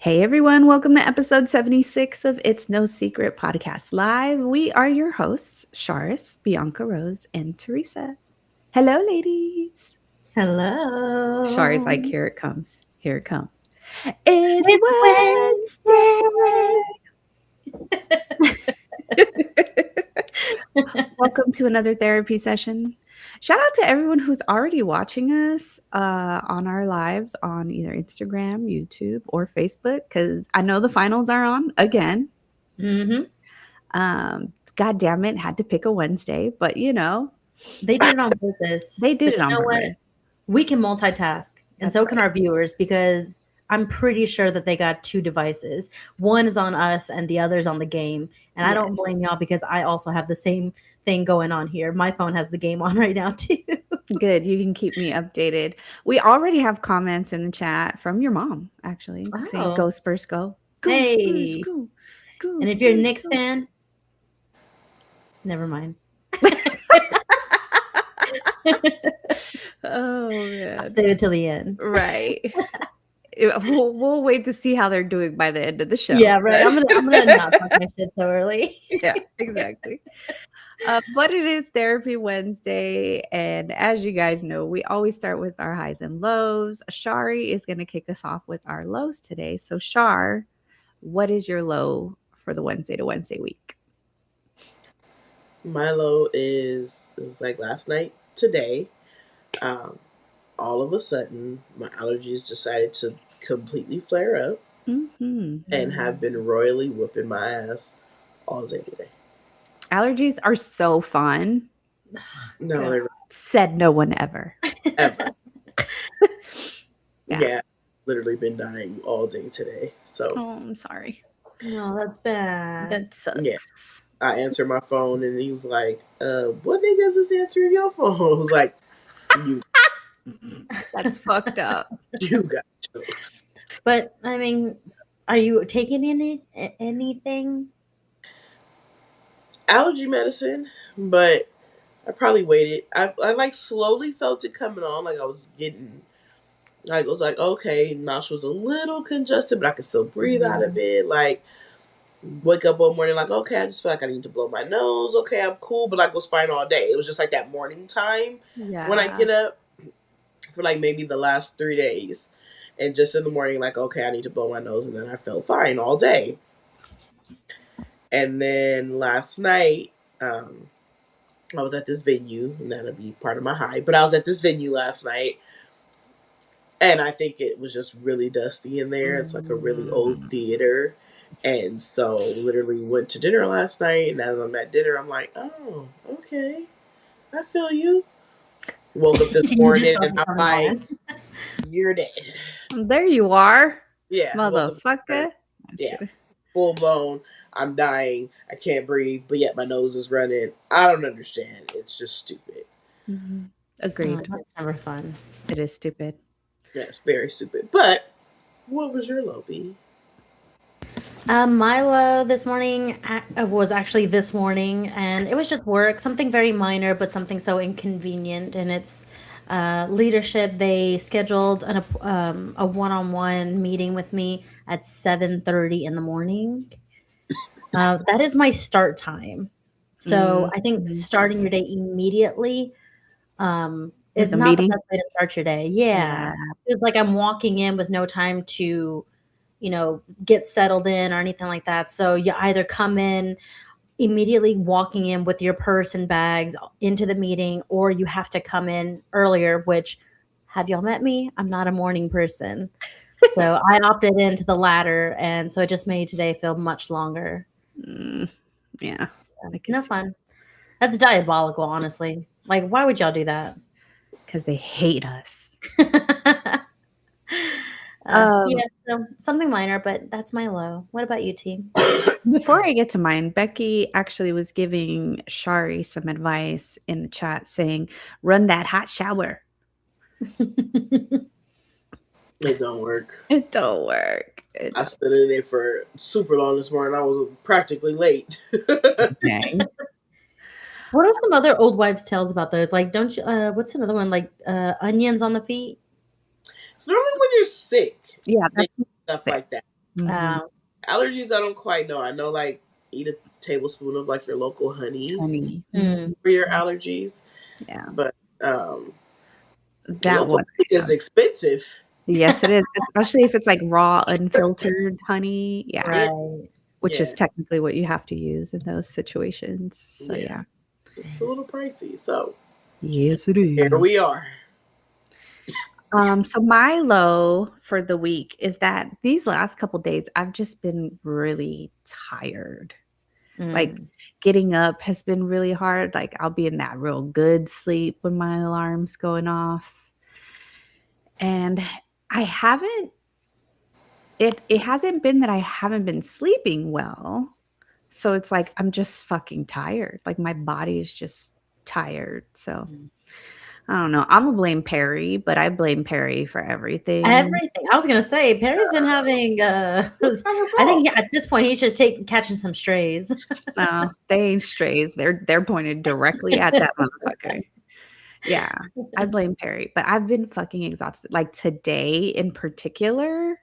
Hey everyone, welcome to episode 76 of It's No Secret Podcast Live. We are your hosts, Charis, Bianca Rose, and Teresa. Hello, ladies. Charis, like, Hello. here it comes. Here it comes. It's It's Wednesday. Wednesday. Welcome to another therapy session. Shout out to everyone who's already watching us on our lives on either Instagram, YouTube, or Facebook, because I know the finals are on again. hmm God damn it, had to pick a Wednesday, but They did it on they purpose. did But it you on know what? purpose. We can multitask, and That's so can right. our viewers, because I'm pretty sure that they got two devices. One is on us, and the other's on the game. And I don't Yes. blame y'all because I also have the same thing going on here. My phone has the game on right now, too. Good. You can keep me updated. We already have comments in the chat from your mom, actually, saying Oh, go Spurs go. Go Spurs hey. go. Go And if you're a Spurs Knicks go. fan, never mind. Oh I'll man. save it till the end. Right. We'll wait to see how they're doing by the end of the show. Yeah, right. I'm gonna not talk my shit so early. Yeah, exactly. But it is Therapy Wednesday, and as you guys know, we always start with our highs and lows. Shari is going to kick us off with our lows today. So, Shar, what is your low for the Wednesday to Wednesday week? My low is, it was like last night, today. All of a sudden, my allergies decided to completely flare up Mm-hmm. and have been royally whooping my ass all day today. Allergies are so fun. No, God. they're Said no one ever. ever. Yeah. Yeah, literally been dying all day today. So, Oh, I'm sorry. No, that's bad. That sucks. Yeah. I answered my phone and he was like, what nigga is this answering your phone? I was like, you That's fucked up. got jokes. But I mean, are you taking anything? Allergy medicine, but I probably waited. I like slowly felt it coming on. Like I was getting, like it was like, okay, nostrils a little congested, but I could still breathe out of it. Like wake up one morning, like, okay, I just feel like I need to blow my nose. Okay, I'm cool, but like it was fine all day. It was just like that morning time Yeah. when I get up for like maybe the last 3 days. And just in the morning, like, okay, I need to blow my nose, and then I felt fine all day. And then last night, I was at this venue, and that'll be part of my high. But I was at this venue last night, and I think it was just really dusty in there. It's like a really old theater. And so literally went to dinner last night, and as I'm at dinner, I'm like, oh, okay, I feel you. Woke up this morning, and I'm like, you're dead. There you are. Yeah. Motherfucker. Yeah. Full blown. I'm dying. I can't breathe, but yet my nose is running. I don't understand. It's just stupid. Mm-hmm. Agreed. That's never fun. It is stupid. Yeah, it's very stupid. But what was your low, B? My low this morning was actually this morning, and it was just work, something very minor, but something so inconvenient. And it's leadership. They scheduled a one-on-one meeting with me at 7:30 in the morning. That is my start time. So I think starting your day immediately is a not meeting? the best way to start your day. Yeah. It's like I'm walking in with no time to, get settled in or anything like that. So you either come in immediately walking in with your purse and bags into the meeting, or you have to come in earlier, which, have y'all met me? I'm not a morning person. So I opted into the latter, and so it just made today feel much longer. Yeah. No fun. That's diabolical, honestly. Like, why would y'all do that? Because they hate us. Yeah, so something minor, but that's my low. What about you, T? Before I get to mine, Becky actually was giving Shari some advice in the chat saying, run that hot shower. It don't work. It don't work. I stood in it for super long this morning. I was practically late. Dang. What are some other old wives' tales about those? Like, don't you? What's another one? Like, onions on the feet. It's normally when you're sick. Yeah, they do stuff like that. Mhm. Allergies, I don't quite know. I know, like, eat a tablespoon of like your local honey Honey. Mm. for your allergies, Yeah. but That local one. honey is expensive. Yes, it is, especially if it's like raw, unfiltered honey. Yeah. Yeah, Right. Which is yeah, technically what you have to use in those situations. So yeah. yeah. It's a little pricey. So Yes, it here is. we are. So my low for the week is that these last couple days I've just been really tired. Like Mm. getting up has been really hard. Like I'll be in that real good sleep when my alarm's going off. And I haven't it hasn't been that I haven't been sleeping well. So it's like I'm just fucking tired. Like my body is just tired. So Mm. I don't know. I'm gonna blame Perry, but I blame Perry for everything. Everything. I was gonna say Perry's been having. It's not her I think fault. at this point he's just catching some strays. No, they ain't strays. They're pointed directly at that motherfucker. Yeah, I blame Perry, but I've been fucking exhausted. Like today in particular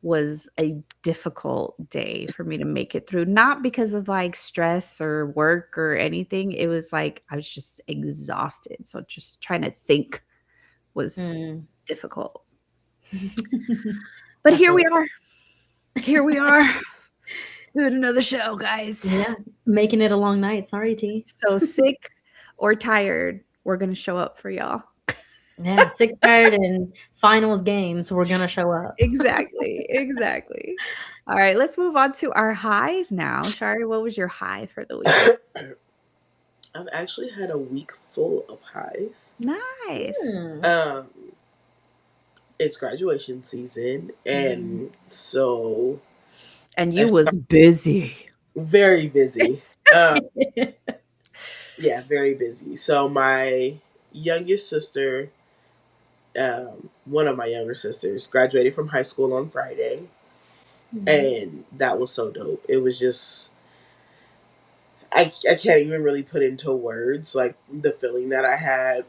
was a difficult day for me to make it through. Not because of like stress or work or anything. It was like I was just exhausted. So just trying to think was Mm. difficult. But here we are. Here we are. Doing another show, guys. Yeah, making it a long night. Sorry, T. So sick or tired, we're gonna show up for y'all. Yeah, sick, tired, and finals game. So we're gonna show up. Exactly. Exactly. All right, let's move on to our highs now. Shari, what was your high for the week? I've actually had a week full of highs. Nice. Hmm. It's graduation season, and so And you was busy. very busy. Yeah, very busy. So my youngest sister, one of my younger sisters, graduated from high school on Friday, and that was so dope. It was just I can't even really put into words like the feeling that I had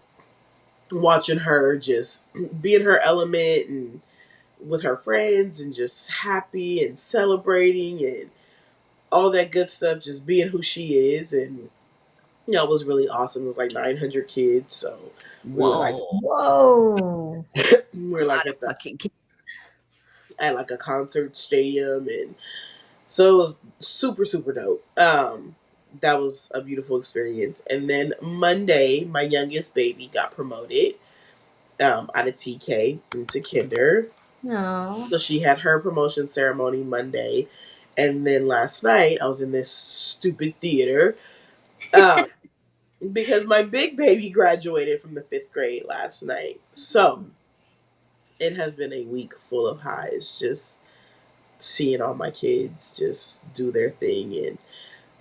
watching her just be in her element and with her friends and just happy and celebrating and all that good stuff, just being who she is. And it was really awesome. It was like 900 kids, so we were like Whoa. we were like at the fucking kids. at like a concert stadium, and so it was super super dope. That was a beautiful experience. And then Monday, my youngest baby got promoted out of TK into kinder. No. So she had her promotion ceremony Monday. And then last night, I was in this stupid theater because my big baby graduated from the 5th grade last night. So it has been a week full of highs, just seeing all my kids just do their thing and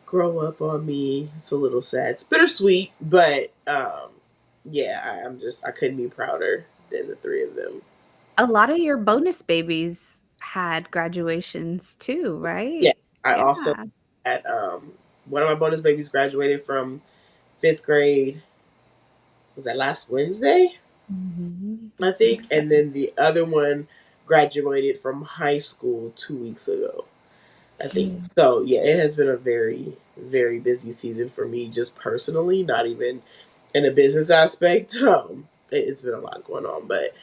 grow up on me. It's a little sad. It's bittersweet, but yeah, I couldn't be prouder than the 3 of them. A lot of your bonus babies had graduations too, right? Yeah, I also had one of my bonus babies graduated from 5th grade. Was that last Wednesday? Mm-hmm. I think. And then the other one graduated from high school 2 weeks ago, I think. So yeah, it has been a very, very busy season for me, just personally, not even in a business aspect. It's been a lot going on, but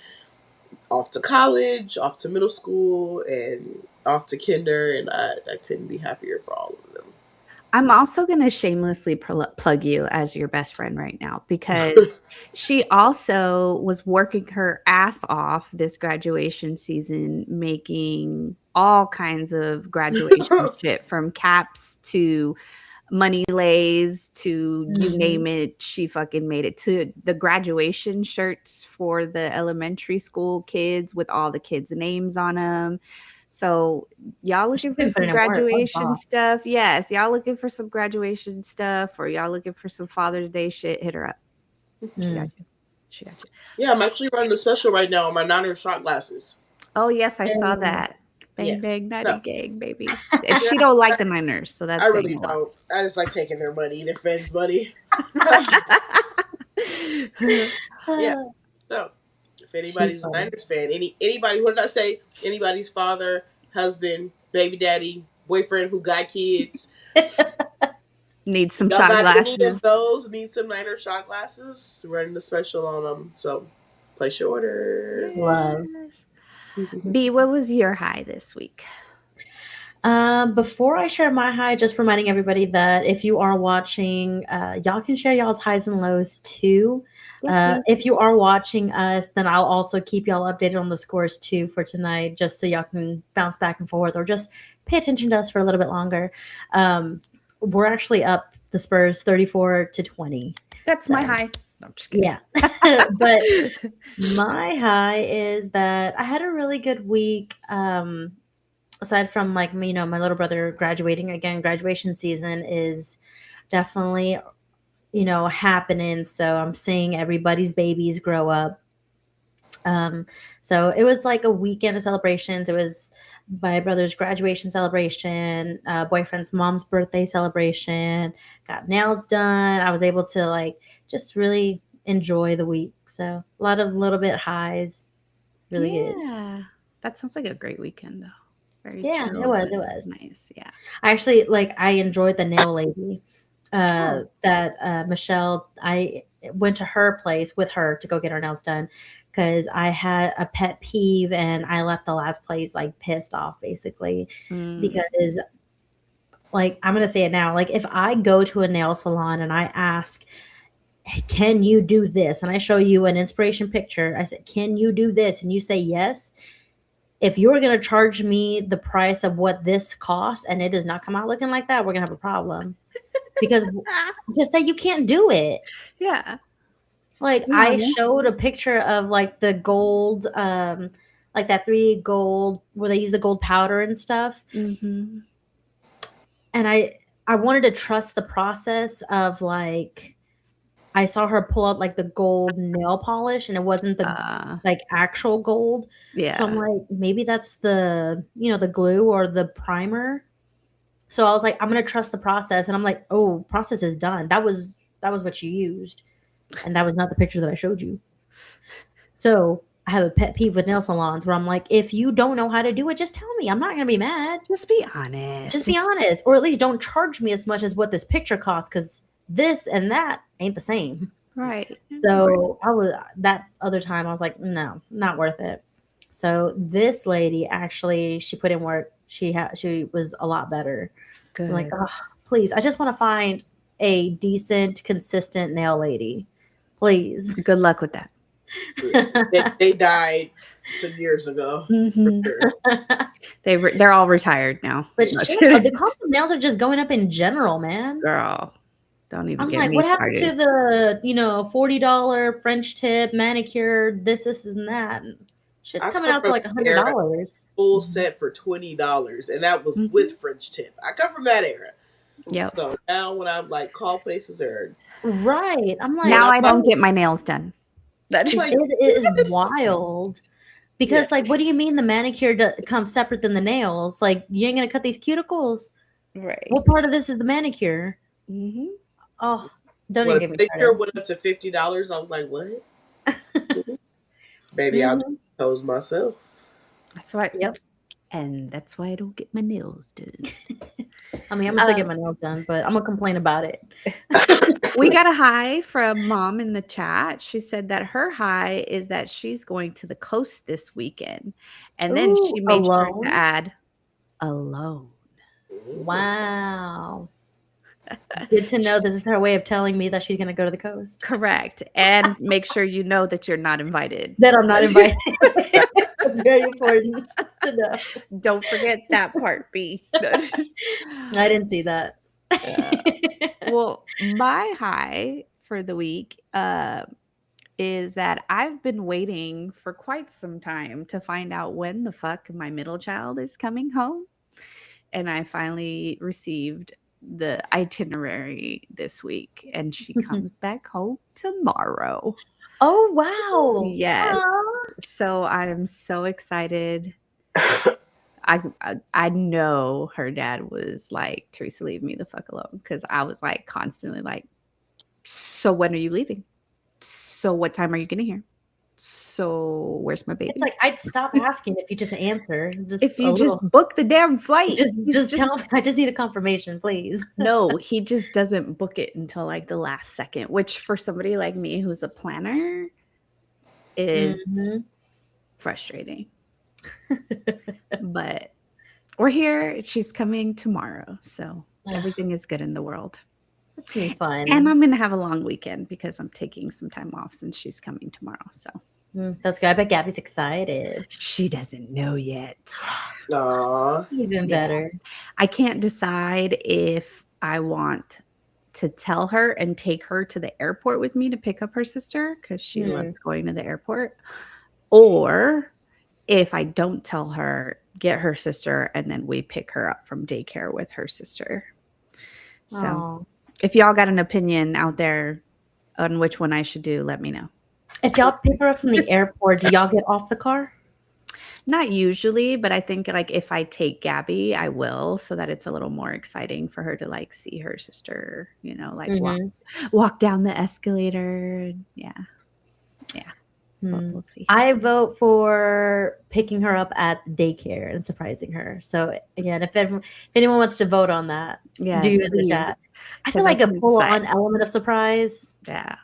off to college, off to middle school, and off to kinder, and I couldn't be happier for all of them. I'm also going to shamelessly plug you as your best friend right now because she also was working her ass off this graduation season, making all kinds of graduation shit from caps to money lays to you name it. She fucking made it to the graduation shirts for the elementary school kids with all the kids' names on them. So y'all looking for some graduation stuff? Yes, y'all looking for some graduation stuff, or y'all looking for some Father's Day shit? Hit her up. She got you. She got you. Yeah, I'm actually running a special right now on my Niners shot glasses. Oh yes, I saw that. Bang yes. bang, Niner gang, baby. She don't like the Niners, so that's I really don't. I just like taking their money, their fans' money. Yeah. So if anybody's a Niners fan, anybody, what did I say? Anybody's father husband, baby daddy, boyfriend who got kids. Need some Y'all shot got any of glasses. those? Need some Niner shot glasses? Running the special on them. So place your order. Love. Yes. B, what was your high this week? Before I share my high, just reminding everybody that if you are watching, y'all can share y'all's highs and lows too. Yes, If you are watching us, then I'll also keep y'all updated on the scores too for tonight, just so y'all can bounce back and forth or just pay attention to us for a little bit longer. We're actually up the Spurs 34-20. that's my high. No, I'm just kidding. Yeah. But my high is that I had a really good week. Aside from like me, my little brother graduating again, graduation season is definitely, happening. So I'm seeing everybody's babies grow up. So it was like a weekend of celebrations. It was my brother's graduation celebration, boyfriend's mom's birthday celebration, got nails done. I was able to like just really enjoy the week. So a lot of little bit highs. Really good. Yeah. That sounds like a great weekend though. Very Yeah, chill it was. and It was. nice. Yeah. I actually I enjoyed the nail lady. That Michelle, I went to her place with her to go get her nails done because I had a pet peeve and I left the last place like pissed off basically because like I'm gonna say it now, like if I go to a nail salon and I ask, "Hey, can you do this?" and I show you an inspiration picture, I said, "Can you do this?" and you say yes. If you're going to charge me the price of what this costs and it does not come out looking like that, we're going to have a problem. Because just say you can't do it. Yeah. Like Yeah, I yes. showed a picture of like the gold, like that 3D gold where they use the gold powder and stuff. Mm-hmm. And I wanted to trust the process of like, I saw her pull out like the gold nail polish and it wasn't the like actual gold. Yeah. So I'm like, maybe that's the, the glue or the primer. So I was like, I'm going to trust the process. And I'm like, oh, process is done. That was what you used. And that was not the picture that I showed you. So I have a pet peeve with nail salons where I'm like, if you don't know how to do it, just tell me. I'm not going to be mad. Just be honest. Just be honest. Or at least don't charge me as much as what this picture costs because this and that ain't the same. Right. So that other time I was like, no, not worth it. So this lady actually, she put in work. She was a lot better. Good. So I'm like, oh, please, I just want to find a decent, consistent nail lady, please. Good luck with that. They died some years ago. Mm-hmm. For sure. They're all retired now. But the cost of nails are just going up in general, man. Girl, don't even I'm get like, me what started. happened to the $40 French tip, manicure, this and that? Shit's coming out to like $100. Full set for $20, and that was with French tip. I come from that era. Yep. So now when I'm like call places are right, I'm like now I don't get my nails done. It is wild. Because like, what do you mean the manicure comes separate than the nails? Like, you ain't gonna cut these cuticles, right? What part of this is the manicure? Mm-hmm. Oh, don't even get me started. Manicure went up to $50. I was like, what? Baby, I'll pose myself. That's why. Yep. And that's why I don't get my nails done. I mean, I'm gonna still get my nails done, but I'm gonna complain about it. We got a high from Mom in the chat. She said that her high is that she's going to the coast this weekend. And then she made sure to add alone. Wow. Good to know. This is her way of telling me that she's going to go to the coast. Correct. And make sure you know that you're not invited. That I'm not invited. Very important to know. Don't forget that part, B. I didn't see that. Well, my high for the week is that I've been waiting for quite some time to find out when the fuck my middle child is coming home. And I finally received the itinerary this week, and she comes back home tomorrow. Oh, wow. Yes. So I'm so excited. I know her dad was like, Teresa, leave me the fuck alone, because I was like constantly like, so when are you leaving? So what time are you getting here? So where's my baby? It's like I'd stop asking if you just answer. Just If a you little. just book the damn flight. Just tell me. I just need a confirmation, please. No, he just doesn't book it until like the last second, which for somebody like me who's a planner is frustrating. But we're here. She's coming tomorrow. So everything is good in the world. It's gonna be fun. And I'm going to have a long weekend because I'm taking some time off since she's coming tomorrow. So that's good. I bet Gabby's excited. She doesn't know yet. Aww. Even better. I can't decide if I want to tell her and take her to the airport with me to pick up her sister because she loves going to the airport, or if I don't tell her, get her sister, and then we pick her up from daycare with her sister. So if y'all got an opinion out there on which one I should do, let me know. If y'all pick her up from the airport, do y'all get off the car? Not usually, but I think like if I take Gabby, I will, so that it's a little more exciting for her to like see her sister, you know, like walk down the escalator. Yeah. But we'll see. I vote for picking her up at daycare and surprising her. So again, if anyone wants to vote on that, do it in the chat. I feel like a full-on element of surprise. Yeah.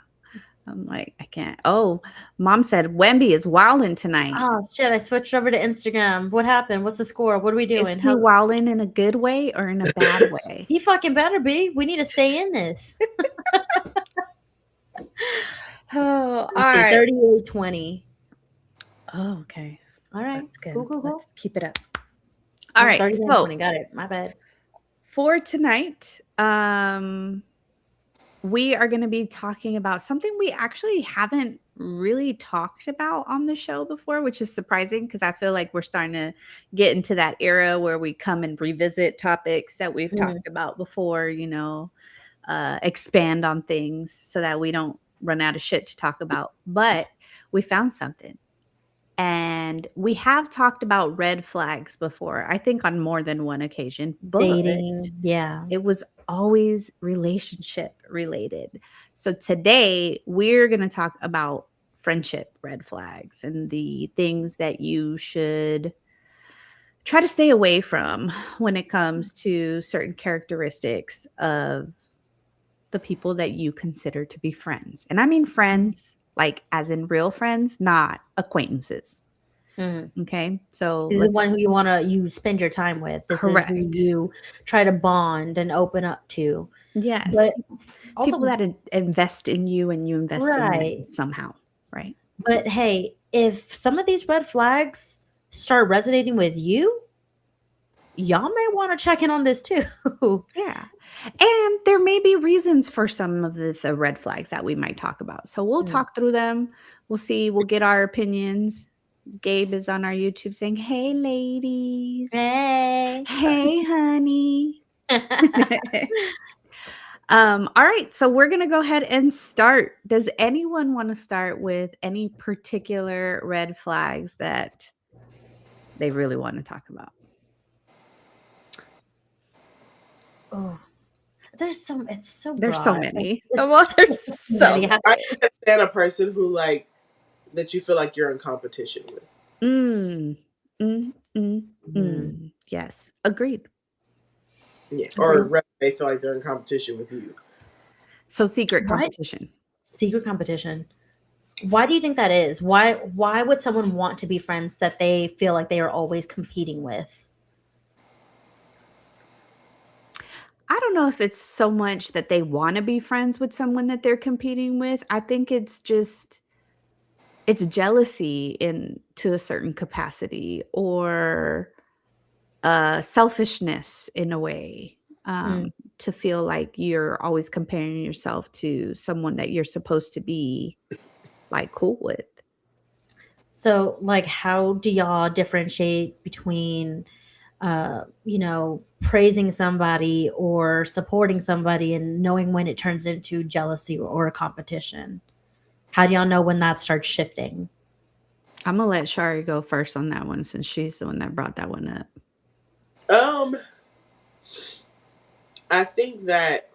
I'm like, I can't. Oh, Mom said Wemby is wilding tonight. Oh shit! I switched over to Instagram. What happened? What's the score? What are we doing? Is he wilding in a good way or in a bad way? He fucking better be. We need to stay in this. Oh, all right. 38-20. Oh, okay. All right. That's good. Cool. Let's keep it up. All right. 38-20. Got it. My bad. For tonight, we are going to be talking about something we actually haven't really talked about on the show before, which is surprising because I feel like we're starting to get into that era where we come and revisit topics that we've talked about before, you know, expand on things so that we don't run out of shit to talk about. But we found something. And we have talked about red flags before, I think on more than one occasion. But dating, yeah. It was always relationship related. So today we're going to talk about friendship red flags and the things that you should try to stay away from when it comes to certain characteristics of the people that you consider to be friends. And I mean friends, like as in real friends, not acquaintances. Okay, so this is the one who you spend your time with. This is who you try to bond and open up to. Yes, but also people that invest in you and you invest in them somehow, right? But hey, if some of these red flags start resonating with you, y'all may want to check in on this too. Yeah. And there may be reasons for some of the red flags that we might talk about. So we'll talk through them. We'll see. We'll get our opinions. Gabe is on our YouTube saying, "Hey, ladies. Hey. Hey, honey." All right. So we're going to go ahead and start. Does anyone want to start with any particular red flags that they really want to talk about? Oh, there's so many. There's so many. I understand a person who like that you feel like you're in competition with. Yes, agreed. Yeah, or they feel like they're in competition with you. So secret competition. Secret competition. Why do you think that is? Why would someone want to be friends that they feel like they are always competing with? I don't know if it's so much that they want to be friends with someone that they're competing with. I think it's jealousy to a certain capacity, or selfishness in a way, to feel like you're always comparing yourself to someone that you're supposed to be like cool with. So like, how do y'all differentiate between praising somebody or supporting somebody and knowing when it turns into jealousy or a competition? How do y'all know when that starts shifting? I'm gonna let Shari go first on that one since she's the one that brought that one up. I think that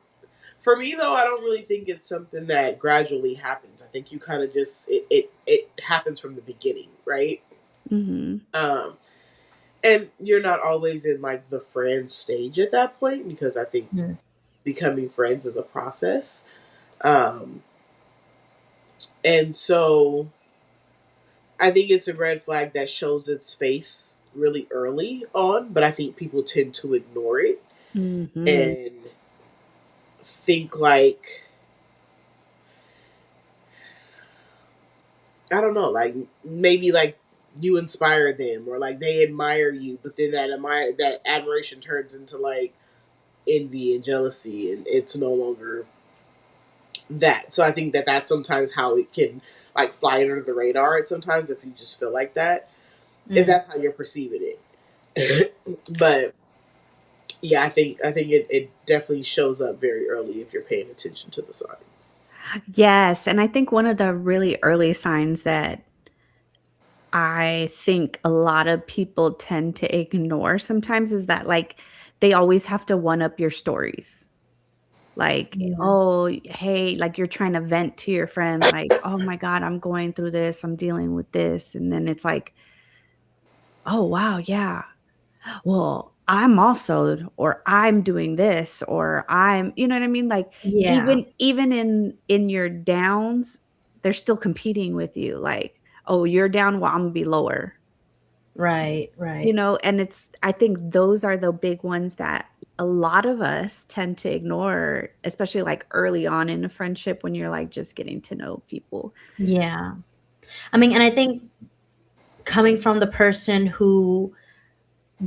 For me though, I don't really think it's something that gradually happens. I think you kind of just it happens from the beginning, right? Mm-hmm. Um, and you're not always in like the friend stage at that point because I think Mm. becoming friends is a process. Um, and so I think it's a red flag that shows its face really early on, but I think people tend to ignore it Mm-hmm. and think like, I don't know, like maybe like you inspire them or like they admire you, but then that admiration turns into like envy and jealousy, and it's no longer that. So I think that that's sometimes how it can like fly under the radar. At sometimes if you just feel like that, if Mm. that's how you're perceiving it. But yeah, I think it definitely shows up very early if you're paying attention to the signs. Yes, and I think one of the really early signs that I think a lot of people tend to ignore sometimes is that, like, they always have to one up your stories. Like, Yeah. "Oh, hey," like, you're trying to vent to your friend, like, "Oh my god, I'm going through this, I'm dealing with this," and then it's like, "Oh, wow, yeah. Well, I'm also or I'm doing this or I'm" you know what I mean? Like, Yeah. even in your downs, they're still competing with you, like, "Oh, you're down, well, Imma be lower." Right. Right. And it's I think those are the big ones that a lot of us tend to ignore, especially, like, early on in a friendship when you're, like, just getting to know people. Yeah. I mean, and I think coming from the person who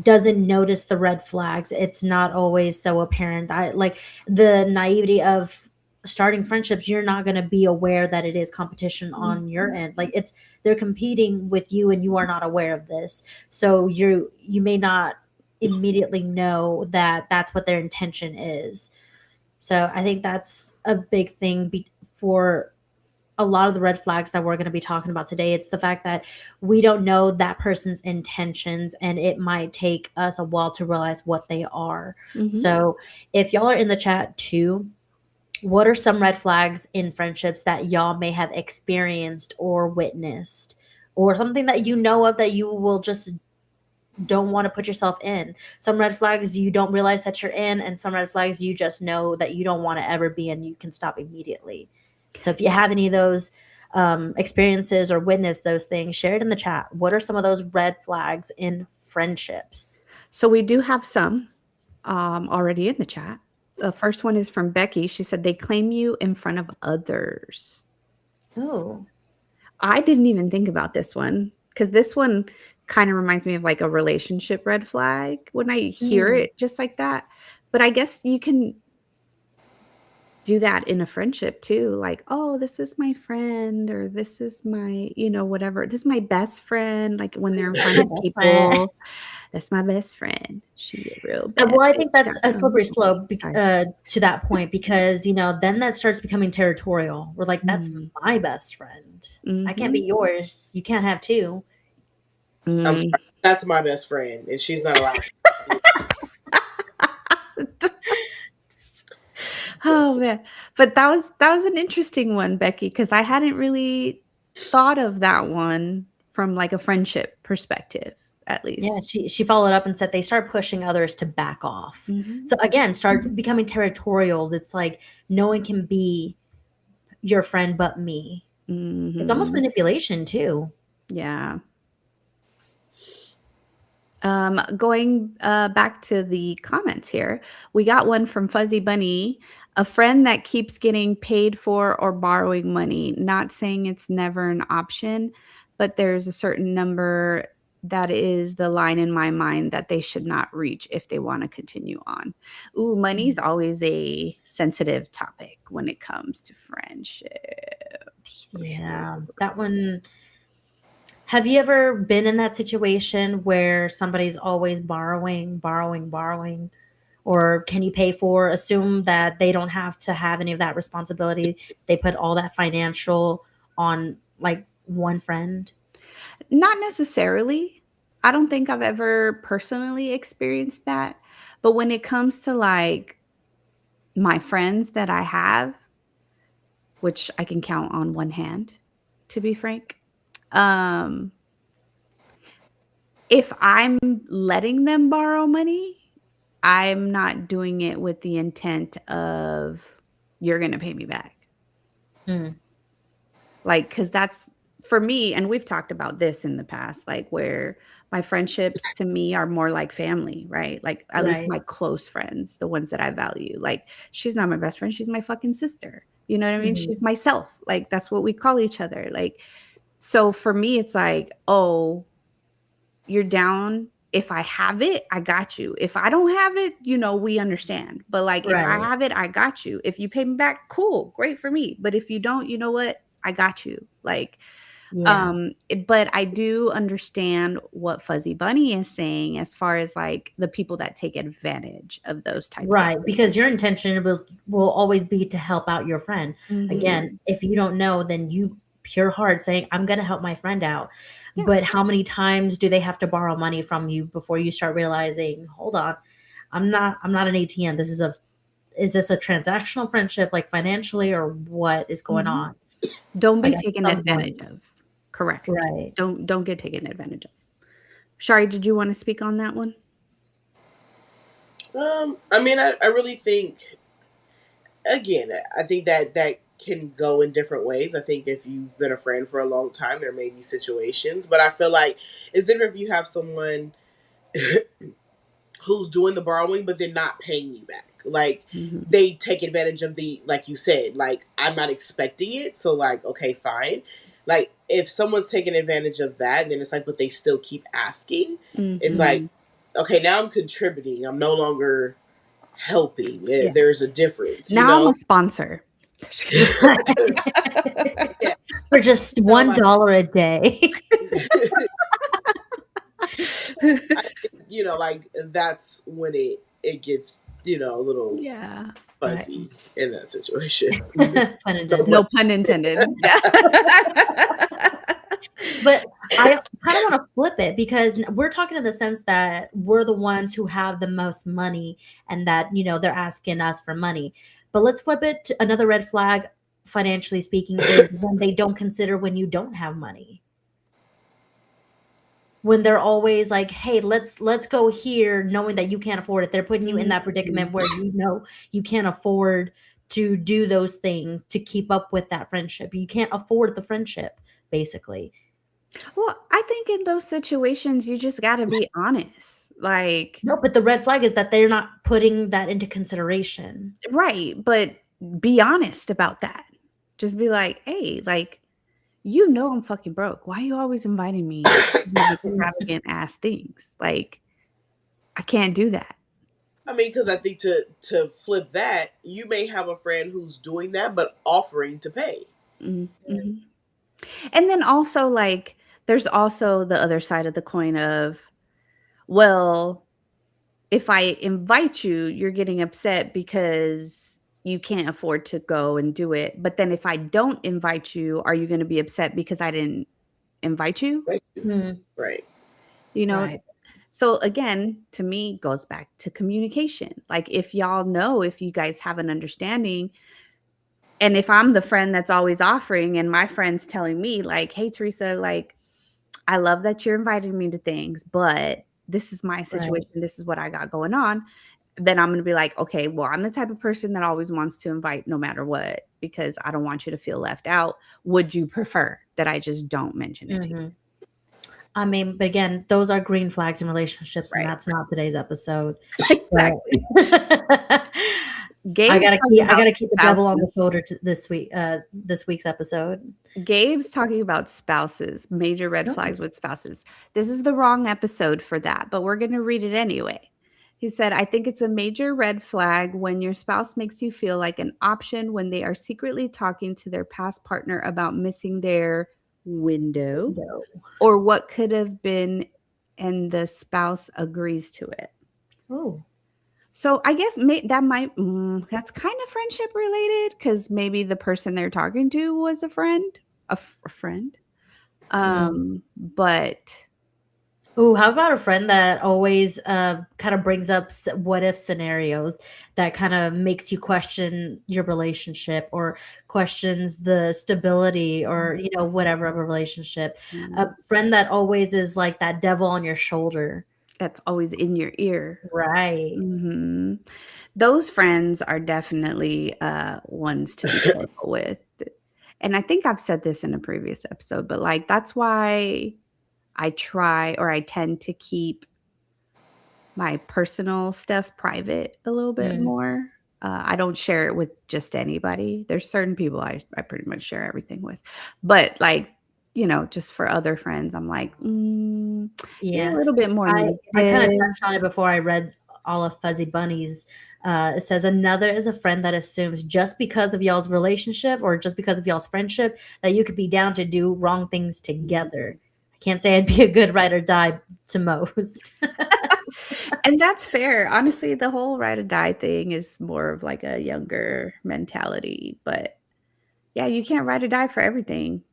doesn't notice the red flags, it's not always so apparent. I like the naivety of starting friendships, you're not going to be aware that it is competition on your Mhm. end. Like it's they're competing with you and you are not aware of this. So you may not immediately know that that's what their intention is. So I think that's a big thing for a lot of the red flags that we're going to be talking about today. It's the fact that we don't know that person's intentions and it might take us a while to realize what they are. Mhm. So, if y'all are in the chat too, what are some red flags in friendships that y'all may have experienced or witnessed? Or something that you know of that you will just don't want to put yourself in. Some red flags you don't realize that you're in, and some red flags you just know that you don't want to ever be in. You can stop immediately. So if you have any of those experiences or witness those things, share it in the chat. What are some of those red flags in friendships? So we do have some, already in the chat. The first one is from Becky. She said, "They claim you in front of others." Oh, I didn't even think about this one because this one kinda reminds me of, like, a relationship red flag when I hear mm, it just like that, but I guess you can do that in a friendship too, like, "Oh, this is my friend," or "This is my" whatever, "This is my best friend," like, when they're in front my of best friend. people, "That's my best friend. She a real bad Well, I think bitch, that's got a her own" slippery slope sorry. to that point because then that starts becoming territorial. We're like, that's Mm, my best friend. I can't be mhm, yours. You can't have two. I'm mm. sorry. That's my best friend, and she's not allowed to. Oh, Listen, man. But that was an interesting one, Becky, because I hadn't really thought of that one from, like, a friendship perspective, at Yeah, least. she followed up and said they start pushing others to back off. Mhm, So again, start becoming territorial. It's like no one can be your friend but me. It's almost mhm. manipulation too. Yeah. Going, back to the comments here, we got one from Fuzzy Bunny, "A friend that keeps getting paid for or borrowing money, not saying it's never an option, but there's a certain number that is the line in my mind that they should not reach if they wanna continue on." Ooh, money's Mm. always a sensitive topic when it comes to friendships, for sure. Yeah, that one. Have you ever been in that situation where somebody's always borrowing, borrowing, borrowing? Or can you pay for, assume that they don't have to have any of that responsibility? They put all that financial on like one friend? Not necessarily. I don't think I've ever personally experienced that, but when it comes to, like, my friends that I have, which I can count on one hand, to be frank, um, if I'm letting them borrow money, I'm not doing it with the intent of you're going to pay me back. Mm. Like, because that's for me, and we've talked about this in the past, like where my friendships to me are more like family, right? Like, at least Right. my close friends, the ones that I value. Like, she's not my best friend, she's my fucking sister. You know what I mean? Mhm. She's myself. Like, that's what we call each other. Like, so for me, it's like, oh, you're down. If I have it, I got you. If I don't have it, we understand. But like if I Right. have it, I got you. If you pay me back, cool, great for me. But if you don't, you know what? I got you. Like, Yeah. but I do understand what Fuzzy Bunny is saying as far as like the people that take advantage of those types of Right. Because your intention will always be to help out your friend. Again, Mhm. if you don't know, then you pure heart saying, I'm gonna help my friend out. Yeah. But how many times do they have to borrow money from you before you start realizing, hold on, I'm not an ATM. Is this a transactional friendship, like financially, or what is going Mhm. on? Don't be Like at taken some advantage point. of. Correct. Right. Don't get taken advantage of. Shari, did you want to speak on that one? I mean, I really think, again, I think that can go in different ways. I think if you've been a friend for a long time, there may be situations, but I feel like it's different if you have someone who's doing the borrowing but then not paying you back. Like, Mhm. they take advantage of the, like you said, like, I'm not expecting it, so like, okay, fine. Like, if someone's taking advantage of that, then it's like, but they still keep asking. It's like, Mhm. okay, now I'm contributing. I'm no longer helping. Yeah. There's a difference, you Now I'm know? a sponsor. Yeah. For just You know, like, $1 a day. I think, like, that's when it gets, a little Yeah. Right. fuzzy in that situation. Pun No intended. No pun intended. But I kind of want to flip it because we're talking in the sense that we're the ones who have the most money and that, they're asking us for money. But let's flip it to another red flag, financially speaking, is when they don't consider when you don't have money. When they're always like, hey, let's go here, knowing that you can't afford it. They're putting you in that predicament where you can't afford to do those things to keep up with that friendship. You can't afford the friendship, basically. Well, I think in those situations, you just got to be honest. Like, No, but the red flag is that they're not putting that into consideration. right. But be honest about that. Just be like, hey, like, I'm fucking broke. Why are you always inviting me to these extravagant ass things? Like, I can't do that. I mean, because I think to flip that, you may have a friend who's doing that but offering to pay. Mm-hmm. And then also, like, there's also the other side of the coin of, well, if I invite you, you're getting upset because you can't afford to go and do it. But then if I don't invite you, are you going to be upset because I didn't invite you? Right. Mm, Right. You know, right. so again, to me, goes back to communication. Like, if y'all know, if you guys have an understanding, and if I'm the friend that's always offering and my friend's telling me, like, hey, Teresa, like, I love that you're inviting me to things, but this is my Right. situation. This is what I got going on. Then I'm going to be like, okay, well, I'm the type of person that always wants to invite no matter what, because I don't want you to feel left out. Would you prefer that I just don't mention it to you? Mhm. I mean, but again, those are green flags in relationships, and Right. that's not today's episode. Exactly. But I Gabe's gotta talking about keep the devil on the spouses. shoulder this week's episode. Gabe's talking about spouses, major red Oh. flags with spouses. This is the wrong episode for that, but we're going to read it anyway. He said, I think it's a major red flag when your spouse makes you feel like an option when they are secretly talking to their past partner about missing their window No. or what could have been, and the spouse agrees to it. Oh. So I guess that's kind of friendship related, because maybe the person they're talking to was a friend, a friend. Mm. But Ooh, how about a friend that always kind of brings up what if scenarios that kind of makes you question your relationship or questions the stability or whatever of a relationship. A Mm. friend that always is like that devil on your shoulder. That's always in your ear. Right. Hmm. Those friends are definitely ones to be careful with. And I think I've said this in a previous episode, but like that's why I try or I tend to keep my personal stuff private a little bit Mm, more. I don't share it with just anybody. There's certain people I pretty much share everything with. But like, just for other friends, I'm like, you're a yeah. little bit more I kind of negative. touched on it before I read all of Fuzzy Bunny's. It says another is a friend that assumes just because of y'all's relationship or just because of y'all's friendship that you could be down to do wrong things together. I can't say I'd be a good ride or die to most. And that's fair. Honestly, the whole ride or die thing is more of like a younger mentality. But yeah, you can't ride or die for everything.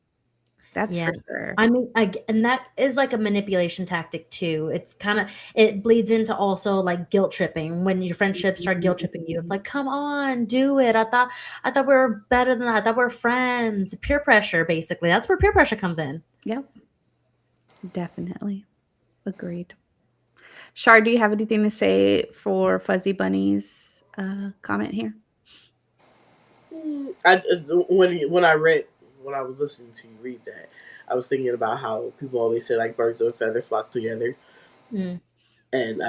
That's Yeah. for sure. I mean, and that is like a manipulation tactic too. It's kind of it bleeds into also like guilt tripping when your friendships start guilt tripping you. It's like, come on, do it. I thought we were better than that. I thought we are friends. Peer pressure, basically. That's where peer pressure comes in. Yep, definitely. Agreed. Shar, do you have anything to say for Fuzzy Bunny's comment here? I when I was listening to you read that, I was thinking about how people always say like birds of a feather flock together, Mm. and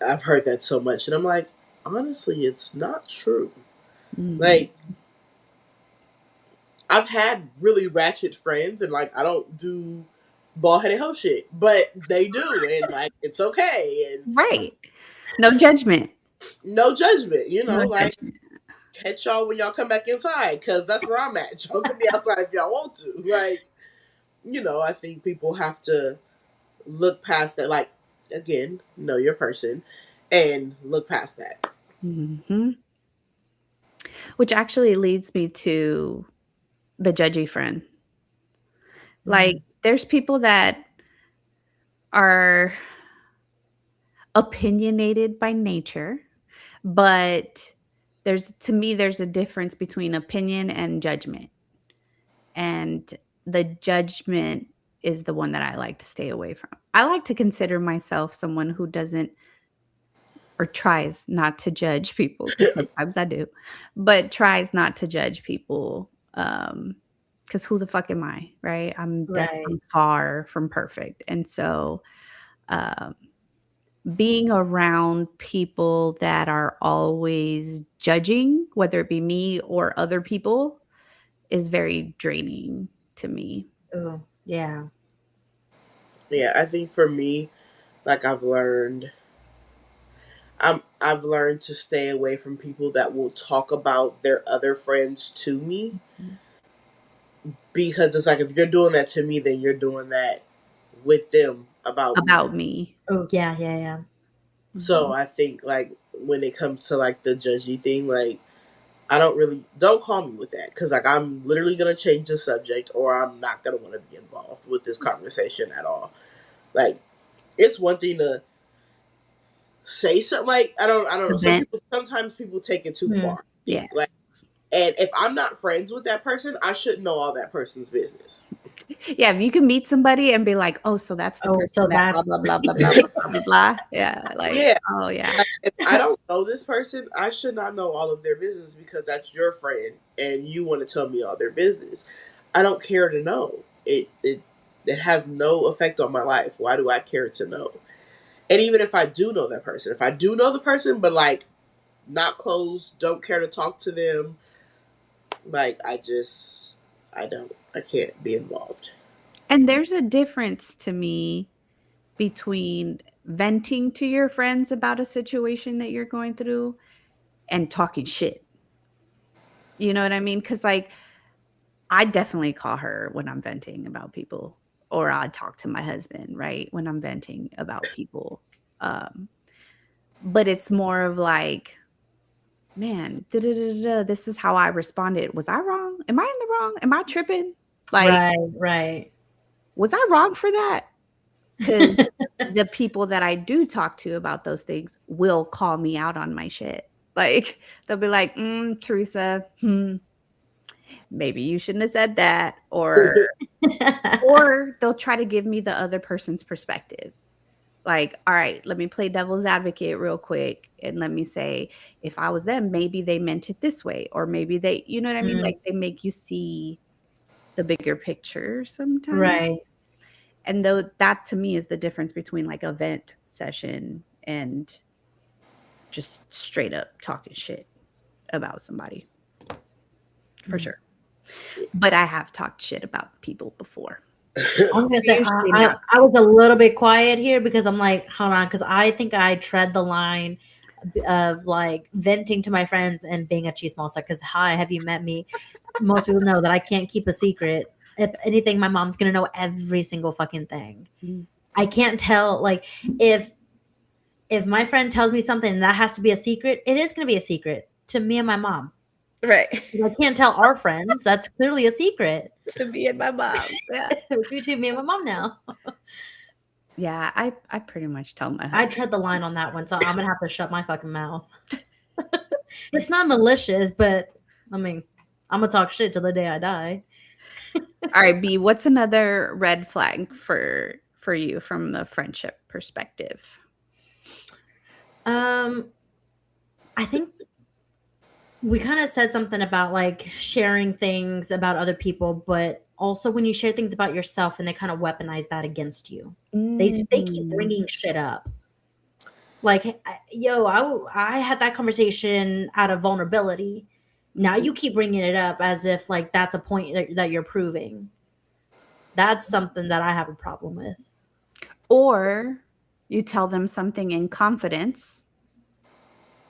I've heard that so much, and I'm like, honestly, it's not true. Mhm. Like I've had really ratchet friends, and like I don't do ball headed hoe shit, but they do, and like it's okay, and Right. No judgment. no judgment, No like judgment. catch y'all when y'all come back inside, because that's where I'm at. Y'all can be outside if y'all want to. Like, I think people have to look past that. Like, again, know your person and look past that. Mhm. Which actually leads me to the judgy friend. Like, Mm. there's people that are opinionated by nature, but there's a difference between opinion and judgment. And the judgment is the one that I like to stay away from. I like to consider myself someone who doesn't or tries not to judge people because sometimes I do, but tries not to judge people. Because who the fuck am I, right? I'm Right. far from perfect, and so um, being around people that are always judging, whether it be me or other people, is very draining to me. Oh, yeah. Yeah, I think for me, like I've learned to stay away from people that will talk about their other friends to me, Mhm. because it's like if you're doing that to me, then you're doing that with them about me. About me. Oh, yeah, yeah, yeah. So Mhm. I think like when it comes to like the judgy thing, like don't call me with that, because like I'm literally gonna change the subject, or I'm not gonna want to be involved with this conversation at all. Like it's one thing to say something, like I don't The know. vent. Sometimes people take it too Mm. far. I think. Like, Yes. and if I'm not friends with that person, I shouldn't know all that person's business. Yeah, if you can meet somebody and be like, "Oh, so that's the Oh, person so that blah, that's blah, blah, blah, blah, blah, blah, blah, blah." Yeah, like, Yeah, oh, yeah. like if I don't know this person, I should not know all of their business, because that's your friend and you want to tell me all their business. I don't care to know. It has no effect on my life. Why do I care to know? And even if I do know that person, if I do know the person, but like not close, don't care to talk to them, like I can't be involved. And there's a difference to me between venting to your friends about a situation that you're going through and talking shit. You know what I mean? Because, like, I definitely call her when I'm venting about people, or I talk to my husband, right? When I'm venting about people. Um, but it's more of like, man, this is how I responded. Was I wrong? Am I in the wrong? Am I tripping? Like, right, right. was I wrong for that? because the people that I do talk to about those things will call me out on my shit. Like they'll be like, Teresa, maybe you shouldn't have said that, or they'll try to give me the other person's perspective. Like, all right, let me play devil's advocate real quick and let me say, if I was them, maybe they meant it this way, or maybe they, you know what I mean? Like they make you see the bigger picture sometimes. Right. And though that to me is the difference between like a vent session and just straight up talking shit about somebody. For sure. But I have talked shit about people before. I'm gonna say I was a little bit quiet here because I'm like, hold on, because I think I tread the line of like venting to my friends and being a chismosa. Because hi, have you met me? Most people know that I can't keep a secret. If anything, my mom's gonna know every single fucking thing. I can't tell, like, if my friend tells me something and that has to be a secret, it is gonna be a secret to me and my mom. Right. I can't tell our friends. That's clearly a secret. To me and my mom. Yeah. It's between me and my mom now. Yeah, I pretty much tell my husband. I tread the line on that one, so I'm gonna have to shut my fucking mouth. It's not malicious, but I mean, I'm gonna talk shit till the day I die. All right, B, what's another red flag for you from the friendship perspective? I think we kind of said something about like sharing things about other people, but also when you share things about yourself and they kind of weaponize that against you. They keep bringing shit up. Like, yo, I had that conversation out of vulnerability. Now you keep bringing it up as if like that's a point that you're proving. That's something that I have a problem with. Or you tell them something in confidence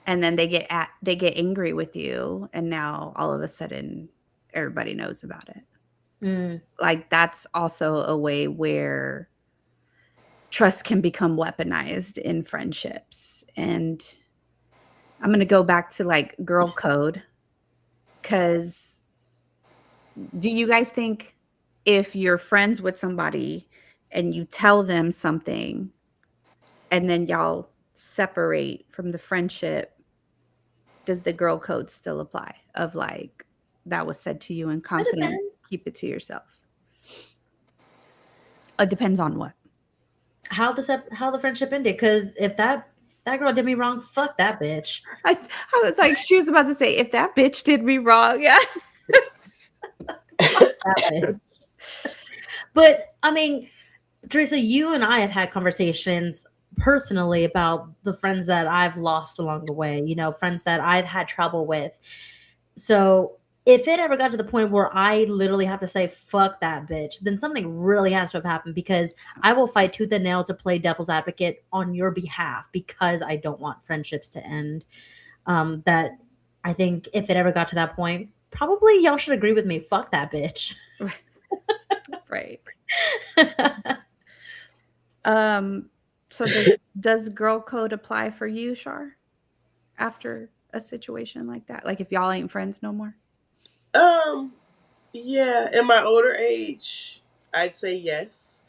and then they get angry with you, and now all of a sudden everybody knows about it. Like that's also a way where trust can become weaponized in friendships. And I'm going to go back to like girl code, because do you guys think if you're friends with somebody and you tell them something and then y'all separate from the friendship, does the girl code still apply of like that was said to you in confidence, keep it to yourself? It depends on what. How the friendship ended, because if that girl did me wrong, fuck that bitch. I was like, she was about to say, if that bitch did me wrong, yeah. But I mean, Teresa, you and I have had conversations personally about the friends that I've lost along the way, you know, friends that I've had trouble with. So if it ever got to the point where I literally have to say, fuck that bitch, then something really has to have happened, because I will fight tooth and nail to play devil's advocate on your behalf, because I don't want friendships to end. That I think if it ever got to that point, probably y'all should agree with me. Fuck that bitch. Right. So does girl code apply for you, Shar, after a situation like that? Like if y'all ain't friends no more? Yeah, in my older age, I'd say yes.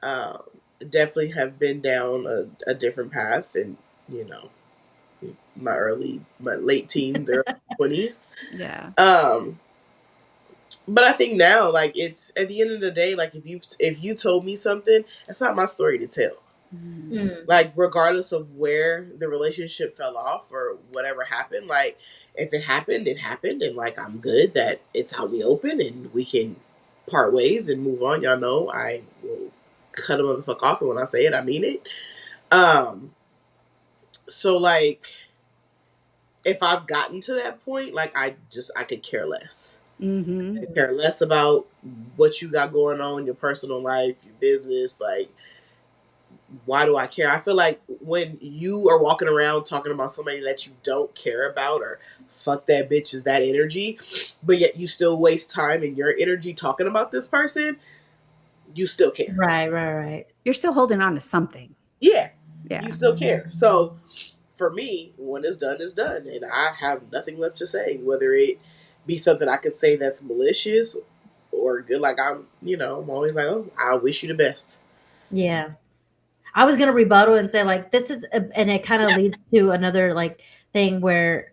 Definitely have been down a different path, and you know, my late teens, early 20s. Yeah. But I think now, like, it's at the end of the day, like if you told me something, that's not my story to tell. Like, regardless of where the relationship fell off or whatever happened, like if it happened, and like I'm good that it's out in the open and we can part ways and move on. Y'all know I will cut a motherfucker off, and when I say it, I mean it. So like, if I've gotten to that point, like I could care less. I care less about what you got going on, your personal life, your business. Like, why do I care? I feel like when you are walking around talking about somebody that you don't care about, or fuck that bitch is that energy, but yet you still waste time and your energy talking about this person, you still care. Right. You're still holding on to something. Yeah. You still care. So for me, when it's done, and I have nothing left to say, whether it be something I could say that's malicious or good. Like I'm always like, oh, I wish you the best. Yeah. I was gonna rebuttal and say like this is, and it kind of leads to another like thing where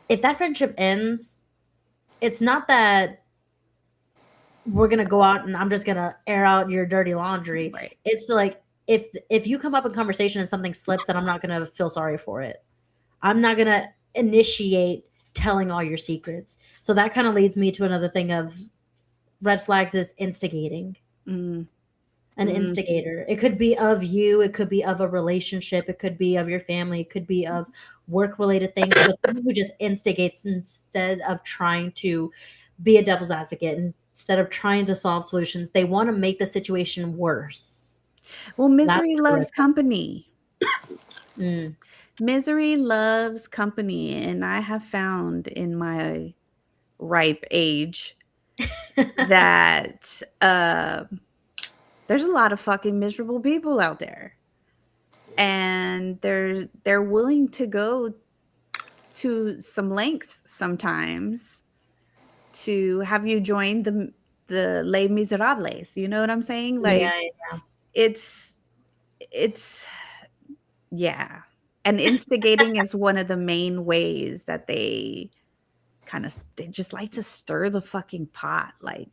if that friendship ends, it's not that we're gonna go out and I'm just gonna air out your dirty laundry. Right. It's like if you come up in conversation and something slips, then I'm not gonna feel sorry for it. I'm not gonna initiate telling all your secrets. So that kind of leads me to another thing of red flags is instigating. Mm. An instigator. It could be of you, it could be of a relationship, it could be of your family, it could be of work related things, but someone who just instigates instead of trying to be a devil's advocate, instead of trying to solve solutions, they want to make the situation worse. Well, misery That's loves company. Mm. Misery loves company. And I have found in my ripe age that there's a lot of fucking miserable people out there. And they're willing to go to some lengths sometimes to have you join the Les Miserables. You know what I'm saying? Like Yeah. it's yeah. And instigating is one of the main ways that they just like to stir the fucking pot. Like,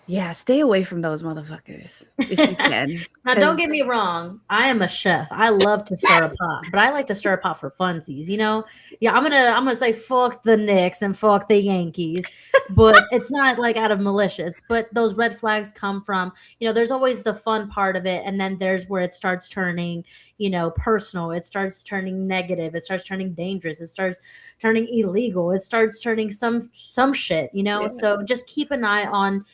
yeah, stay away from those motherfuckers if you can. Now, don't get me wrong. I am a chef. I love to stir a pot, but I like to stir a pot for funsies. You know, yeah. I'm gonna say fuck the Knicks and fuck the Yankees, but it's not like out of malicious. But those red flags come from, you know, there's always the fun part of it, and then there's where it starts turning, you know, personal. It starts turning negative. It starts turning dangerous. It starts turning illegal. It starts turning some shit. You know, so just keep an eye on.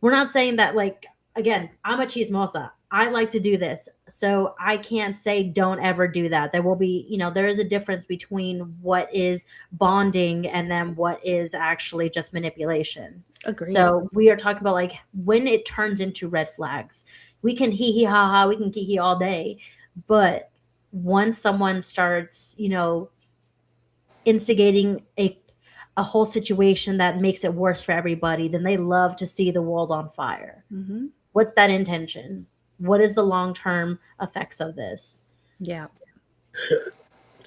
We're not saying that, like, again, I'm a chismosa. I like to do this. So I can't say don't ever do that. There will be, you know, there is a difference between what is bonding and then what is actually just manipulation. Agreed. So we are talking about like when it turns into red flags. We can hee hee ha ha, we can kiki all day. But once someone starts, you know, instigating a whole situation that makes it worse for everybody, then they love to see the world on fire. Mm-hmm. What's that intention? What is the long-term effects of this? Yeah.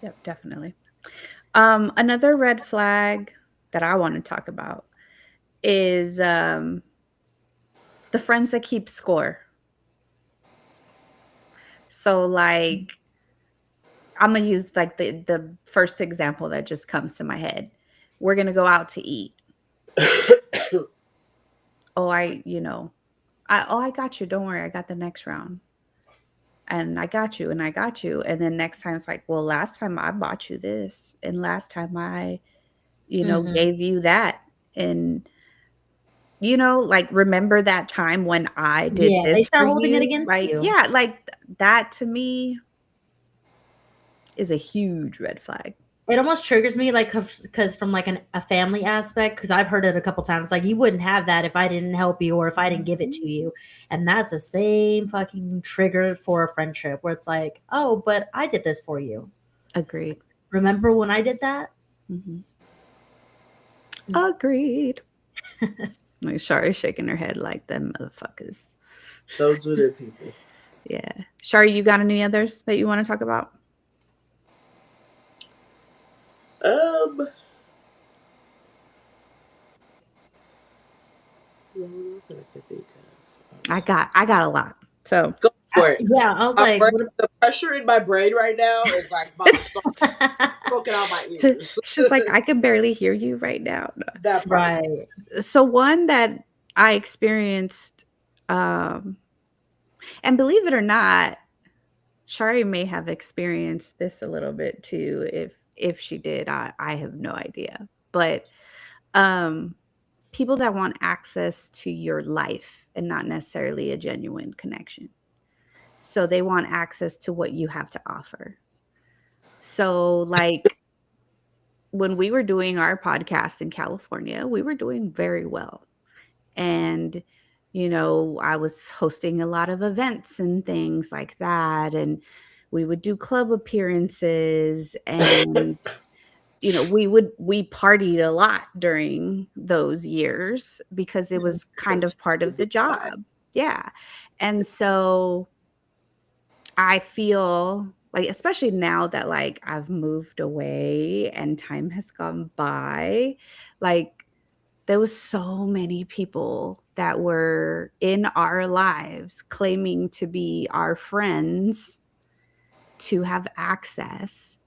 Yep, definitely. Another red flag that I want to talk about is the friends that keep score. So like I'm gonna use like the first example that just comes to my head. We're gonna go out to eat. I got you. Don't worry, I got the next round. And I got you, and I got you. And then next time it's like, well, last time I bought you this, and last time I, gave you that. And like remember that time when I did this they start for holding you? it against Like, you. yeah, like that to me is a huge red flag. It almost triggers me, like, because from like a family aspect, because I've heard it a couple times, like, you wouldn't have that if I didn't help you or if I didn't give it to you. And that's the same fucking trigger for a friendship where it's like, oh, but I did this for you. Agreed. Remember when I did that? Mm-hmm. Agreed. Like Shari's shaking her head like them motherfuckers. Those are the people. Yeah. Shari, you got any others that you want to talk about? I got a lot. So go for it. Yeah, I was like, the pressure in my brain right now is like broken out my ears. She's like, I can barely hear you right now. No. That right. So one that I experienced, and believe it or not, Shari may have experienced this a little bit too. If she did, I have no idea. But people that want access to your life and not necessarily a genuine connection. So they want access to what you have to offer. So like when we were doing our podcast in California, we were doing very well. And I was hosting a lot of events and things like that. And we would do club appearances and, we partied a lot during those years because it was kind of part of the job. Yeah. And so I feel like, especially now that like I've moved away and time has gone by, like there was so many people that were in our lives claiming to be our friends to have access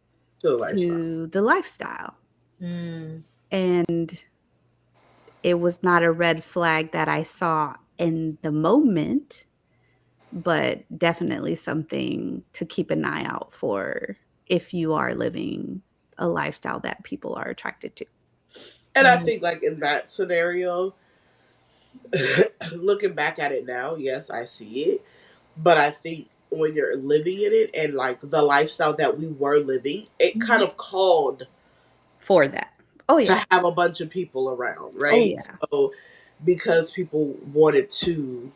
To the lifestyle. to the lifestyle. Mm. And it was not a red flag that I saw in the moment, but definitely something to keep an eye out for if you are living a lifestyle that people are attracted to. And I Mm. think like in that scenario, looking back at it now, yes, I see it. But I think when you're living in it and like the lifestyle that we were living, it kind of called For that. Oh, to yeah. have a bunch of people around, Oh, right? yeah. So because people wanted to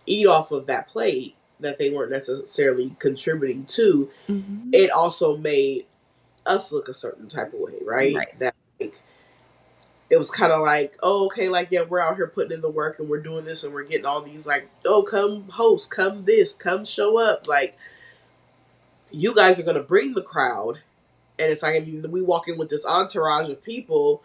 eat off of that plate that they weren't necessarily contributing to, Mhm. it also made us look a certain type of way, right? Right. That like, it was kind of like, oh, okay, like, yeah, we're out here putting in the work and we're doing this and we're getting all these, like, oh, come host, come this, come show up. Like, you guys are going to bring the crowd. And it's like, I mean, we walk in with this entourage of people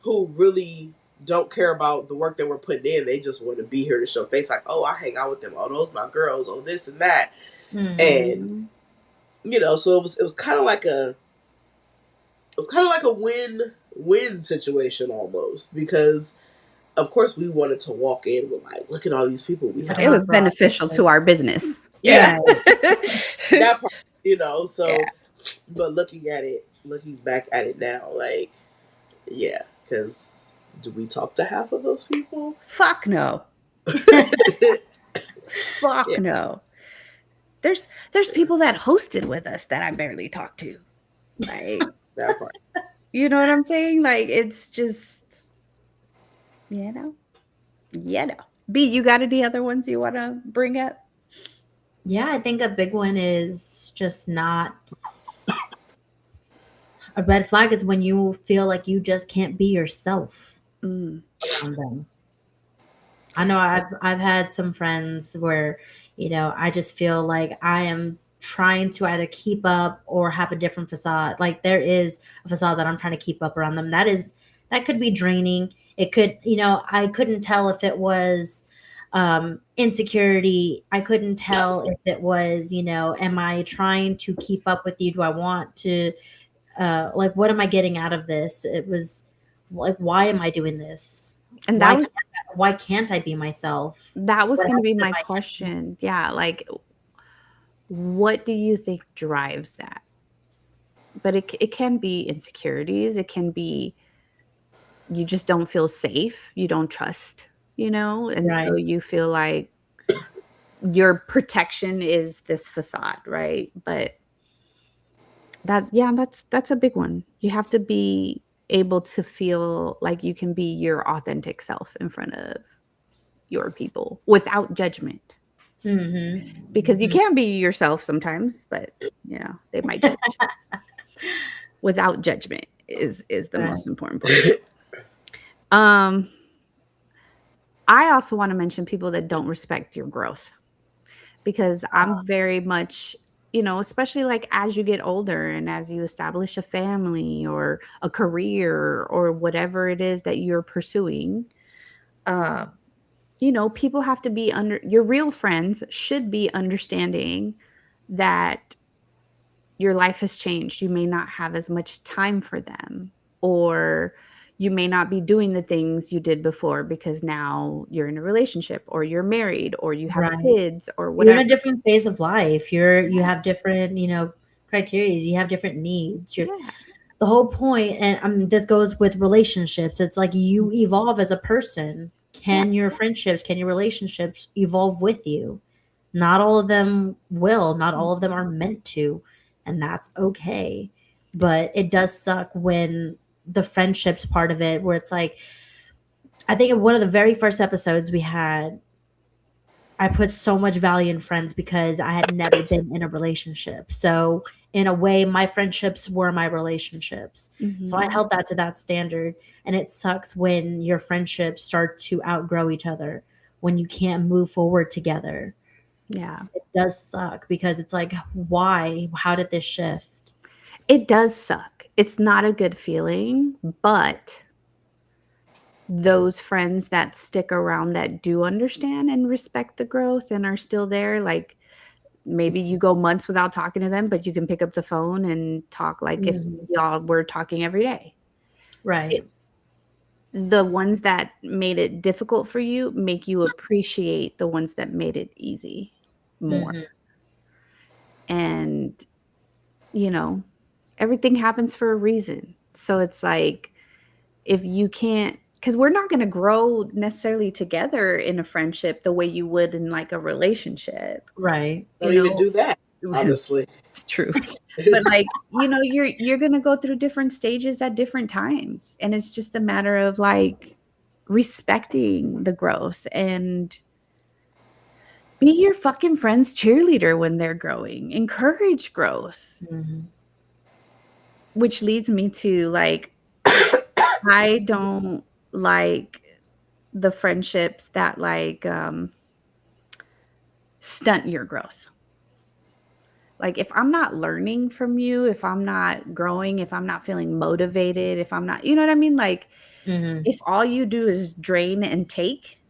who really don't care about the work that we're putting in. They just want to be here to show face, like, oh, I hang out with them. Oh, those my girls. Oh, this and that. And, Mhm. you know, so it was kind of like a win-win situation almost, because of course we wanted to walk in with like, look at all these people we have. It was beneficial to our business. Yeah. Right. That part, you know, so Yeah. but looking back at it now, like, yeah, because do we talk to half of those people? Fuck no. Fuck Yeah. no. There's people that hosted with us that I barely talk to. Like, That part. you know what I'm saying? Like, it's just, you know. B, you got any other ones you want to bring up? Yeah, I think a big one is just not a red flag is when you feel like you just can't be yourself Mm. around them. I know I've had some friends where, I just feel like I am trying to either keep up or have a different facade. Like there is a facade that I'm trying to keep up around them. That could be draining. It could, I couldn't tell if it was insecurity. I couldn't tell if it was, am I trying to keep up with you? Do I want to like what am I getting out of this? It was like, why am I doing this? And Why can't I be myself? that was What going to be happens if my I can't? question. Yeah, like what do you think drives that? But it can be insecurities. It can be you just don't feel safe. You don't trust, and Right. so you feel like your protection is this facade, right? But that's a big one. You have to be able to feel like you can be your authentic self in front of your people without judgment. Mm-hmm. Because you can be yourself sometimes, but they might judge. Without judgment is the Right. most important part. I also want to mention people that don't respect your growth, because I'm very much, especially like as you get older and as you establish a family or a career or whatever it is that you're pursuing, people have to be your real friends should be understanding that your life has changed. You may not have as much time for them, or you may not be doing the things you did before because now you're in a relationship or you're married or you have Right. kids or You're in whatever. a different phase of life. You have different, criteria. You have different needs. Yeah. The whole point, and this goes with relationships. It's like you evolve as a person. Can your friendships, can your relationships evolve with you? Not all of them will. Not all of them are meant to, and that's okay. But it does suck when the friendships part of it, where it's like, I think in one of the very first episodes we had, I put so much value in friends because I had never been in a relationship. So in a way, my friendships were my relationships. So I Mhm. held that to that standard. And it sucks when your friendships start to outgrow each other, when you can't move forward together. Yeah. It does suck because it's like, why? How did this shift? It does suck. It's not a good feeling, but those friends that stick around that do understand and respect the growth and are still there, like maybe you go months without talking to them, but you can pick up the phone and talk like if Mhm. y'all were talking every day. Right. The ones that made it difficult for you make you appreciate the ones that made it easy more. Mhm. And, you know, everything happens for a reason. So it's like, if you can't, because we're not going to grow necessarily together in a friendship the way you would in like a relationship, Right. you Don't even know, do that, honestly. it's true. But like, you're going to go through different stages at different times. And it's just a matter of like respecting the growth and be your fucking friend's cheerleader when they're growing. Encourage growth, Mhm. which leads me to like, I don't like the friendships that like stunt your growth. Like if I'm not learning from you, if I'm not growing, if I'm not feeling motivated, if I'm not, you know what I mean? Like Mhm. if all you do is drain and take,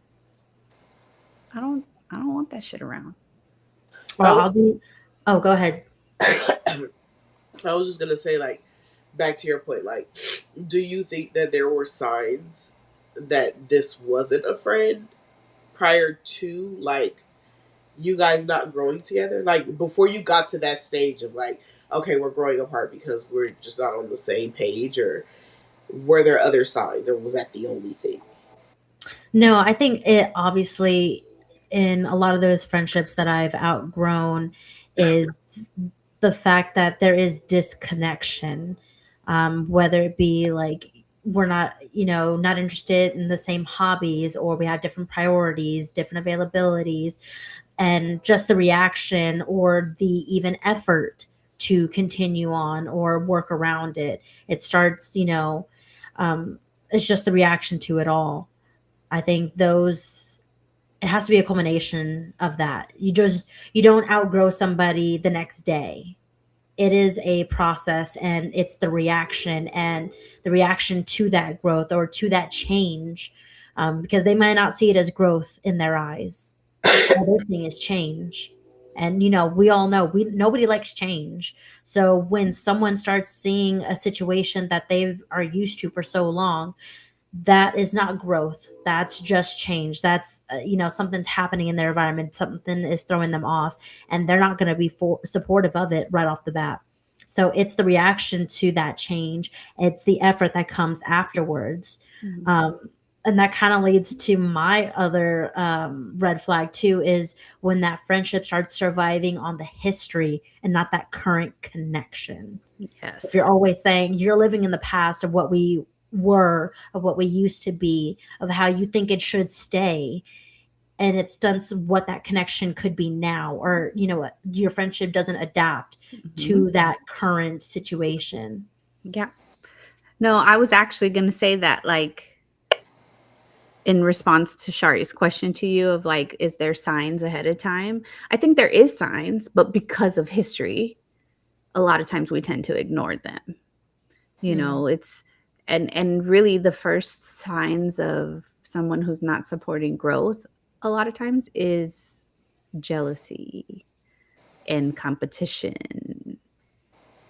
I don't want that shit around. I Well, was I'll do. Oh, go ahead. I was just gonna say, like, back to your point, like, do you think that there were signs that this wasn't a friend prior to, like, you guys not growing together? Like, before you got to that stage of, like, okay, we're growing apart because we're just not on the same page, or were there other signs, or was that the only thing? No, I think it obviously in a lot of those friendships that I've outgrown is the fact that there is disconnection, whether it be like we're not, not interested in the same hobbies, or we have different priorities, different availabilities, and just the reaction or the even effort to continue on or work around it. It starts, um, it's just the reaction to it all. I think those it has to be a culmination of that. You don't outgrow somebody the next day. It is a process, and it's the reaction to that growth or to that change, because they might not see it as growth in their eyes. All they're seeing is change. And we all know nobody likes change. So when someone starts seeing a situation that they are used to for so long, that is not growth. That's just change. That's something's happening in their environment. Something is throwing them off, and they're not going to be supportive of it right off the bat. So it's the reaction to that change. It's the effort that comes afterwards. Mhm. um, and that kind of leads to my other red flag too, is when that friendship starts surviving on the history and not that current connection. If you're Yes. always saying you're living in the past of what we were, of what we used to be, of how you think it should stay, and it stunts what that connection could be now, or what your friendship doesn't adapt Mhm. to that current situation. Yeah. No, I was actually going to say that like in response to Shari's question to you of like, is there signs ahead of time? I think there is signs, but because of history, a lot of times we tend to ignore them. Mm. It's and really the first signs of someone who's not supporting growth a lot of times is jealousy and competition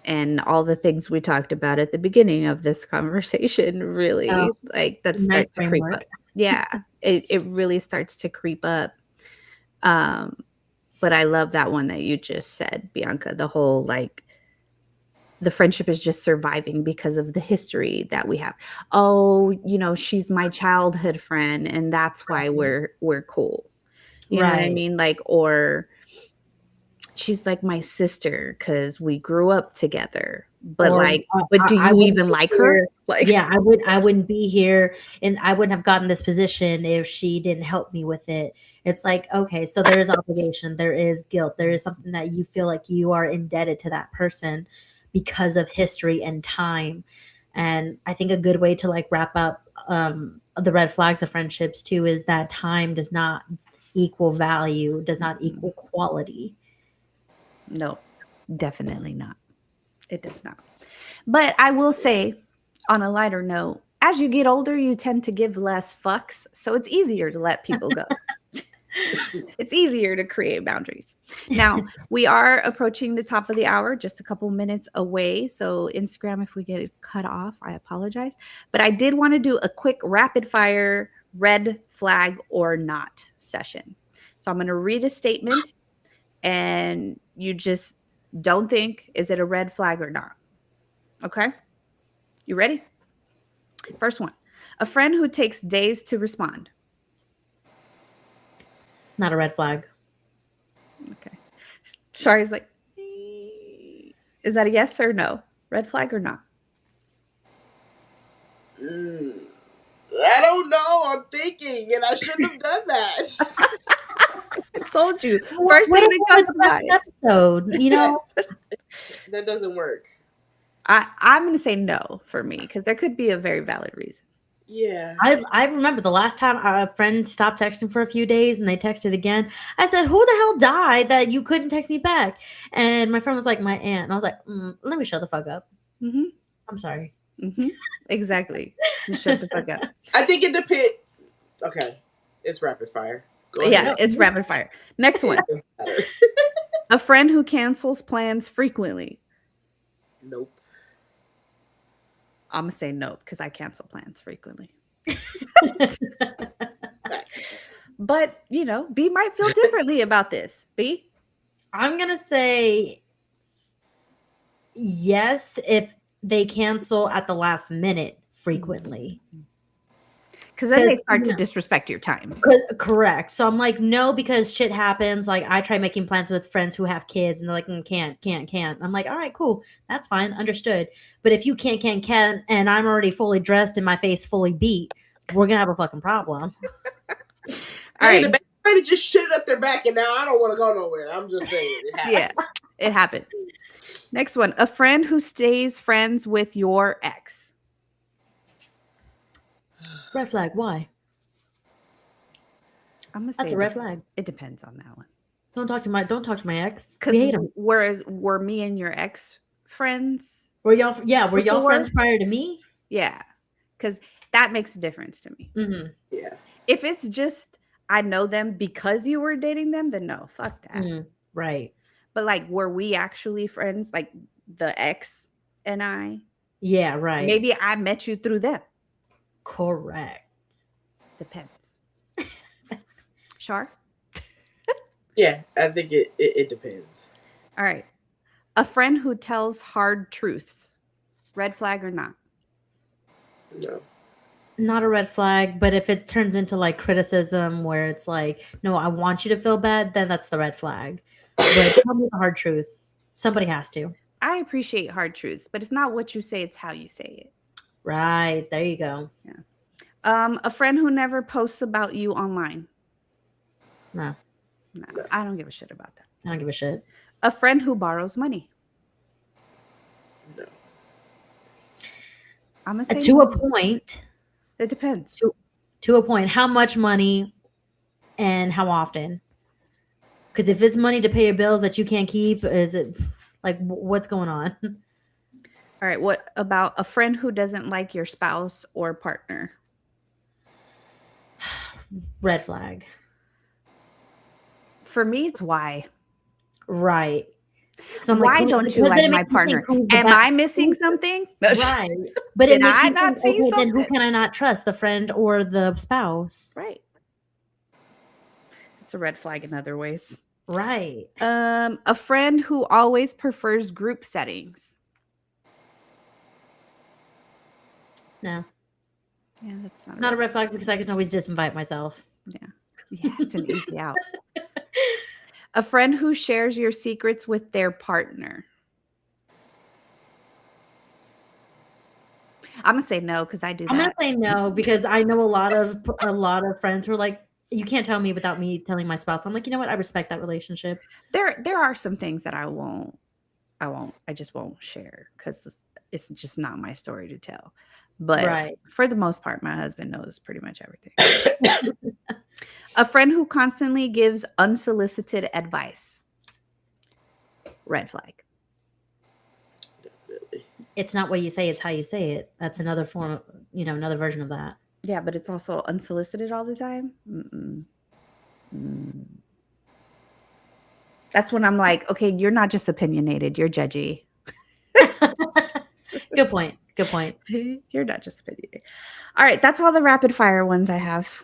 and all the things we talked about at the beginning of this conversation Oh, really like that nice start to creep framework. up. Yeah, it really starts to creep up. Um, but I love that one that you just said, Bianca, the whole like the friendship is just surviving because of the history that we have. Oh, she's my childhood friend and that's why we're cool. You know what I Right. mean? Like, or she's like my sister because we grew up together. But Or like, but do I you wouldn't even be like her? here. Like, Yeah, I wouldn't be here, and I wouldn't have gotten this position if she didn't help me with it. It's like, okay, so there is obligation, there is guilt, there is something that you feel like you are indebted to that person because of history and time. And I think a good way to like wrap up the red flags of friendships too is that time does not equal value, does not equal quality. No, definitely not. It does not. But I will say, on a lighter note, as you get older, you tend to give less fucks. So it's easier to let people go. It's easier to create boundaries. Now, we are approaching the top of the hour, just a couple minutes away. So, Instagram, if we get it cut off, I apologize. But I did want to do a quick rapid fire red flag or not session. So, I'm going to read a statement and you just don't think, is it a red flag or not? Okay. You ready? First one, a friend who takes days to respond. Not a red flag. Okay. Shari's like, is that a yes or no? Red flag or not? I don't know. I'm thinking, and I shouldn't have done that. I told you. First thing that comes to mind. Episode, you know? That doesn't work. I'm going to say no for me because there could be a very valid reason. Yeah. I remember the last time a friend stopped texting for a few days and they texted again. I said, who the hell died that you couldn't text me back? And my friend was like, my aunt. And I was like, let me shut the fuck up. Mm-hmm. I'm sorry. Mm-hmm. Exactly. You shut the fuck up. I think it depends. Okay. It's rapid fire. Go ahead. Yeah, it's rapid fire. Next one. A friend who cancels plans frequently. Nope. I'm going to say no because I cancel plans frequently. But, you know, B might feel differently about this. B? I'm going to say yes if they cancel at the last minute frequently. Because then they start to disrespect your time. Correct. So I'm like, no, because shit happens. Like I try making plans with friends who have kids and they're like, can't. I'm like, all right, cool. That's fine. Understood. But if you can't, and I'm already fully dressed and my face fully beat, we're going to have a fucking problem. All right. The baby just shit it up their back and now I don't want to go nowhere. I'm just saying it happens. Yeah, it happens. Next one. A friend who stays friends with your ex. Red flag. Why? I'm gonna say that's a red flag. It depends on that one. Don't talk to my ex. Because were me and your ex friends? Were y'all? Yeah, were y'all friends prior to me? Yeah, because that makes a difference to me. Mm-hmm. Yeah. If it's just I know them because you were dating them, then no, fuck that. Mm, right. But like, were we actually friends? Like the ex and I? Yeah, right. Maybe I met you through them. Correct. Depends. Char? Yeah, I think it depends. All right. A friend who tells hard truths. Red flag or not? No. Not a red flag, but if it turns into like criticism where it's like, no, I want you to feel bad, then that's the red flag. But tell me the hard truth. Somebody has to. I appreciate hard truths, but it's not what you say, it's how you say it. Right. There you go. Yeah. A friend who never posts about you online. No. I don't give a shit about that. I don't give a shit. A friend who borrows money. No. I'm gonna say to a point. It depends. To a point. How much money and how often? Because if it's money to pay your bills that you can't keep, is it like what's going on? All right. What about a friend who doesn't like your spouse or partner? Red flag. For me, it's why. Right. So why don't you like my partner? Am I missing something? Right. But did I not see something? Then who can I not trust? The friend or the spouse? Right. It's a red flag in other ways. Right. A friend who always prefers group settings. No. Yeah, that's not a red flag because I can always disinvite myself. Yeah. Yeah, it's an easy out. A friend who shares your secrets with their partner. I'm gonna say no because I do that. I'm gonna say no because I know a lot of friends who are like, you can't tell me without me telling my spouse. I'm like, you know what? I respect that relationship. There are some things that I just won't share because it's just not my story to tell. But for the most part, my husband knows pretty much everything. A friend who constantly gives unsolicited advice. Red flag. Definitely. It's not what you say, it's how you say it. That's another form of, another version of that. Yeah, but it's also unsolicited all the time. That's when I'm like, okay, you're not just opinionated, you're judgy. Good point. Good point. You're not just opinionated. All right, that's all the rapid fire ones I have.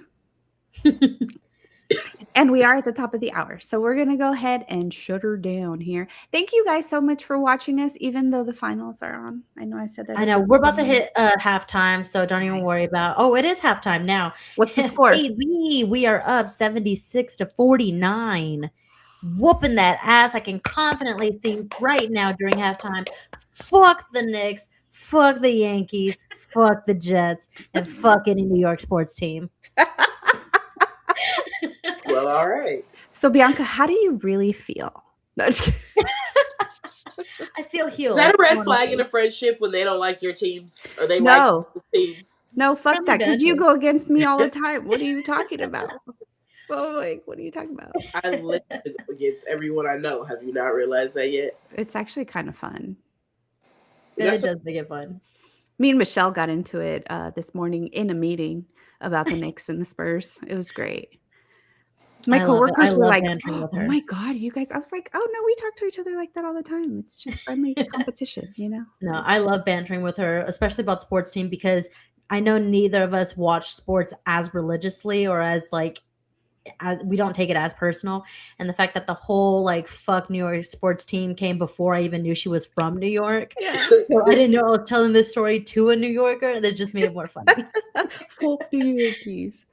And we are at the top of the hour. So we're going to go ahead and shut her down here. Thank you guys so much for watching us, even though the finals are on. I know I said that. I know. We're about to hit halftime, so don't even worry about. Oh, it is halftime now. What's the score? Baby, we are up 76-49. Whooping that ass. I can confidently see right now during halftime. Fuck the Knicks. Fuck the Yankees. Fuck the Jets. And fuck any New York sports team. Well, all right. So, Bianca, how do you really feel? No, just kidding. I feel healed. Is that a red flag in a friendship when they don't like your teams or they No. like the teams? No, fuck Friendly that, because you banter. go against me all the time. What are you talking about? Oh, like, what are you talking about? I live to go against everyone I know. Have you not realized that yet? It's actually kind of fun. It That's does make it fun. Me and Michelle got into it this morning in a meeting about the Knicks and the Spurs. It was great. My I love it. coworkers I were love like, bantering with "Oh her." my god, you guys!" I was like, "Oh no, we talk to each other like that all the time. It's just friendly competition, you know." No, I love bantering with her, especially about sports team, because I know neither of us watch sports as religiously or as like we don't take it as personal. And the fact that the whole like fuck New York sports team came before I even knew she was from New York. Yeah. So I didn't know I was telling this story to a New Yorker. That just made it more funny. Fuck the Yankees.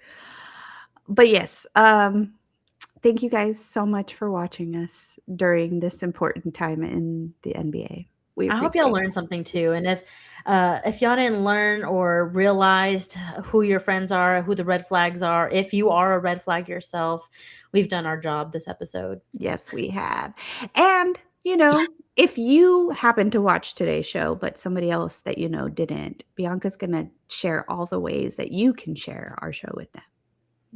But yes, thank you guys so much for watching us during this important time in the NBA. I hope y'all learned something too. And if y'all didn't learn or realized who your friends are, who the red flags are, if you are a red flag yourself, we've done our job this episode. Yes, we have. And, if you happen to watch today's show, but somebody else that you know didn't, Bianca's going to share all the ways that you can share our show with them.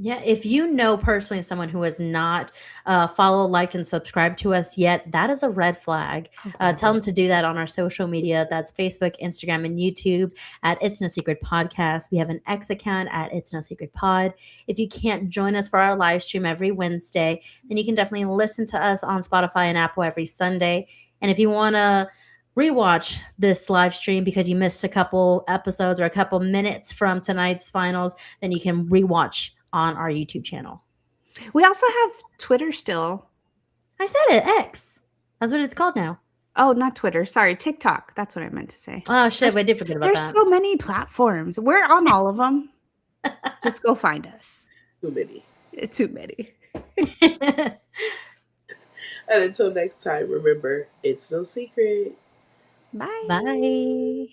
Yeah, if you know personally someone who has not followed, liked, and subscribed to us yet, that is a red flag. Tell them to do that on our social media. That's Facebook, Instagram, and YouTube at It's No Secret Podcast. We have an X account at It's No Secret Pod. If you can't join us for our live stream every Wednesday, then you can definitely listen to us on Spotify and Apple every Sunday. And if you want to rewatch this live stream because you missed a couple episodes or a couple minutes from tonight's finals, then you can rewatch on our YouTube channel. We also have Twitter still. I said it, X. That's what it's called now. Oh, not Twitter. Sorry, TikTok. That's what I meant to say. Oh, shit. I did forget about There's that. so many platforms. We're on all of them. Just go find us. Too many. Too many. And until next time, remember, it's no secret. Bye. Bye.